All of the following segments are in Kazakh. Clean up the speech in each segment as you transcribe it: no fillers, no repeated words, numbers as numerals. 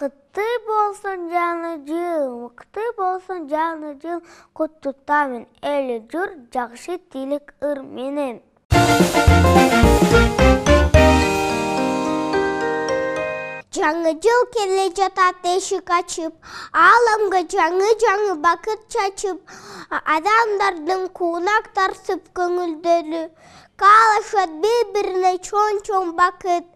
Kıttı bolsun canıcığım, kıttı bolsun canıcığım, kuttutamın eli jur, жақшы tilek ır menem. Жаңы жыл келе жатат эшик ачып, ааламга жаңы бакыт чачып, адамдардын куунак тарсып көңүлдөрү каалашат бири-бирине чоң бакыт.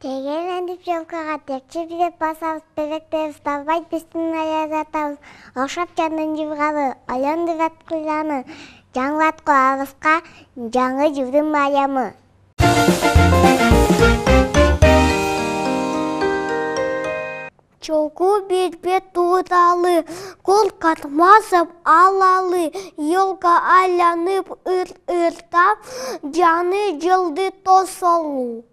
Тегелендип жылкыга текчи билет басабыз, белектерибиз талбайт биздин аязатабыз. Окшоп жандын жыбгалы, оянды аткыланы, жаңлатко абызга жаңы жылдын майрамы. Жолку бет тууталы, кол катмасып алалы, елка айланып ыр-ыртап, жаңы жылды тосолу.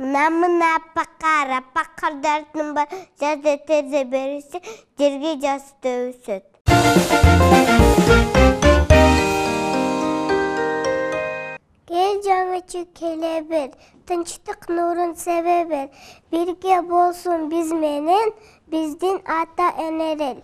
Мына пакардардын бар, жазда терзе берсе, жерге жасты өсөт. Кел жаңычы келе бер, тынчтык нурун себе бер, бирге болсун биз менен, биздин ата энерел.